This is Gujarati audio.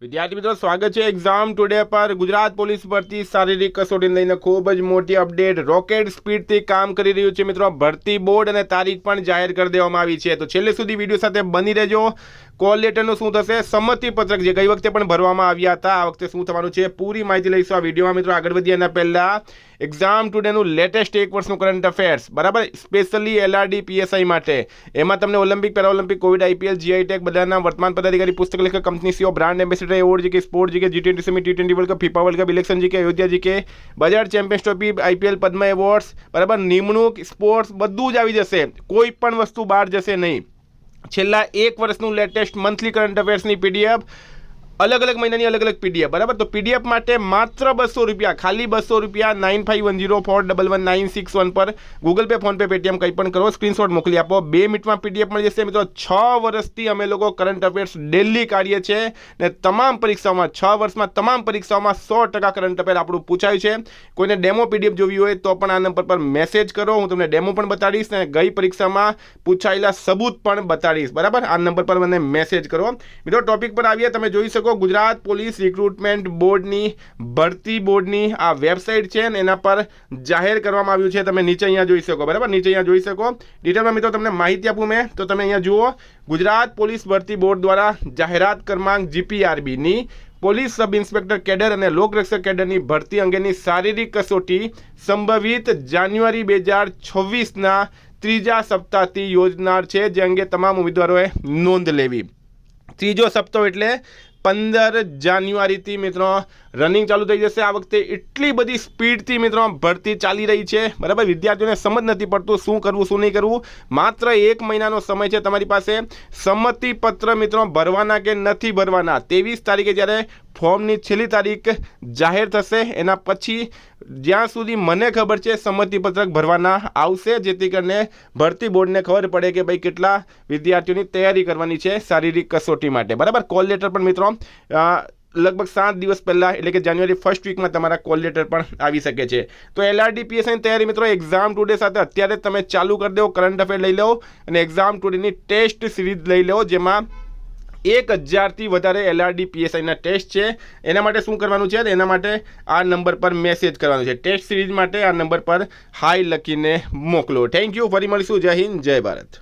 વિદ્યાર્થી મિત્રો, સ્વાગત છે એક્ઝામ ટુડે પર। ગુજરાત પોલીસ ભરતી શારીરિક કસોટીને લઈને ખૂબ જ મોટી અપડેટ। રોકેટ સ્પીડથી કામ કરી રહ્યું છે મિત્રો ભરતી બોર્ડ, અને તારીખ પણ જાહેર કરી દેવામાં આવી છે। તો છેલ્લે સુધી વિડીયો સાથે બની રહેજો। કોલ લેટરનું શું થશે, સંમતિ પત્રક જે ગઈ વખતે પણ ભરવામાં આવ્યા હતા, આ વખતે શું થવાનું છે પૂરી માહિતી લઈશું આ વિડીયોમાં મિત્રો। આગળ વધીએ એના પહેલા એક્ઝામ ટુડેનું લેટેસ્ટ 1 વર્ષનું કરંટ અફેર્સ, બરાબર, સ્પેશિયલી LRD PSI માટે। એમાં તમને Olympic, Paralympic, Covid, IPL, GI tag બધાના વર્તમાન પદાધિકારી, પુસ્તક લેખક, company CEO, brand ambassador, award GK, sport GK, G20 summit, T20 world cup, FIFA world cup, election GK, Ayodhya GK, બજાર champions trophy, IPL, Padma awards, બરાબર, નિમણૂક, સ્પોર્ટ્સ બધું જ આવી જશે। કોઈ પણ વસ્તુ બહાર જશે નહીં। છેલ્લા 1 વર્ષનું લેટેસ્ટ મંથલી કરંટ અફેર્સની PDF, अलग अलग महीना अलग अलग PDF, बराबर। तो PDF माटे मात्र 200 रुपया, खाली 200 रुपया 9510411961 पर गूगल पे, फोन पे, पेटीएम કંઈ પણ કરો, સ્ક્રીનશોટ મોકલી આપો। 2 મિનિટમાં PDF મળી જશે મિત્રો। 6 વર્ષથી અમે લોકો કરંટ અફેર્સ ડેલી કાઢીએ છીએ ને તમામ પરીક્ષાઓમાં 6 વર્ષમાં તમામ પરીક્ષાઓમાં 100% કરંટ અફેર આપણું પૂછાયું છે। કોઈને ડેમો PDF જોવી હોય તો પણ આ નંબર પર મેસેજ કરો, હું તમને ડેમો પણ બતાડીશ ને ગઈ પરીક્ષામાં પૂછાયેલા સબૂત પણ બતાડીશ, બરાબર। આ નંબર પર મને મેસેજ કરો મિત્રો। ટોપિક પર આવીએ, તમે જોઈ શકો ગુજરાત પોલીસ રિક્રુટમેન્ટ બોર્ડની ભરતી બોર્ડની આ વેબસાઇટ છે ને એના પર જાહેર કરવામાં આવ્યું છે। તમે નીચે અહીંયા જોઈ શકો, બરાબર, નીચે અહીંયા જોઈ શકો। ડિટેલમાં મિત્રો તમને માહિતી આપું મેં, તો તમે અહીંયા જુઓ, ગુજરાત પોલીસ ભરતી બોર્ડ દ્વારા જાહેરાત ક્રમાંક GPRB ની પોલીસ સબ ઇન્સ્પેક્ટર કેડર અને લોકરક્ષક કેડરની ભરતી અંગેની શારીરિક કસોટી સંભવિત જાન્યુઆરી 2026ના 3જા સપ્તાહથી યોજનાર છે, જે અંગે તમામ ઉમેદવારોએ નોંધ લેવી। 3જો સપ્તાહ એટલે 15 જાન્યુઆરીથી મિત્રો રનિંગ ચાલુ થઈ જશે। આ વખતે એટલી બધી સ્પીડથી મિત્રો ભરતી ચાલી રહી છે, બરાબર। વિદ્યાર્થીઓને સમજ નથી પડતું શું કરવું શું નહીં કરવું। માત્ર 1 મહિનાનો સમય છે તમારી પાસે। સંમતિ પત્ર મિત્રો ભરવાના કે નથી ભરવાના 23 તારીખે જ્યારે ફોર્મની છેલ્લી તારીખ જાહેર થશે એના પછી જ્યાં સુધી મને ખબર છે સંમતિ પત્રક ભરવાના આવશે, જેથી કરીને ભરતી બોર્ડને ખબર પડે કે ભાઈ કેટલા વિદ્યાર્થીઓની તૈયારી કરવાની છે શારીરિક કસોટી માટે, બરાબર। કોલ લેટર પણ મિત્રો लगभग 7 દિવસ પહેલાં એટલે કે જાન્યુઆરી 1st વીકમાં તમારા કોલ લેટર પણ આવી શકે છે। તો LRD PSI ની તૈયારી મિત્રો એક્ઝામ ટુડે સાથે અત્યારે તમે ચાલુ કરી દો, કરંટ અફેર લઈ લો અને એક્ઝામ ટુડેની ટેસ્ટ સિરીઝ લઈ લો, જેમાં 1000થી વધારે LRD PSI ના ટેસ્ટ છે। એના માટે શું કરવાનું છે, એના માટે આ નંબર પર મેસેજ કરવાનો છે। ટેસ્ટ સિરીઝ માટે આ નંબર પર હાય લખીને મોકલો। થેન્ક યુ, ફરી મળીશું। જય હિન્દ, જય ભારત।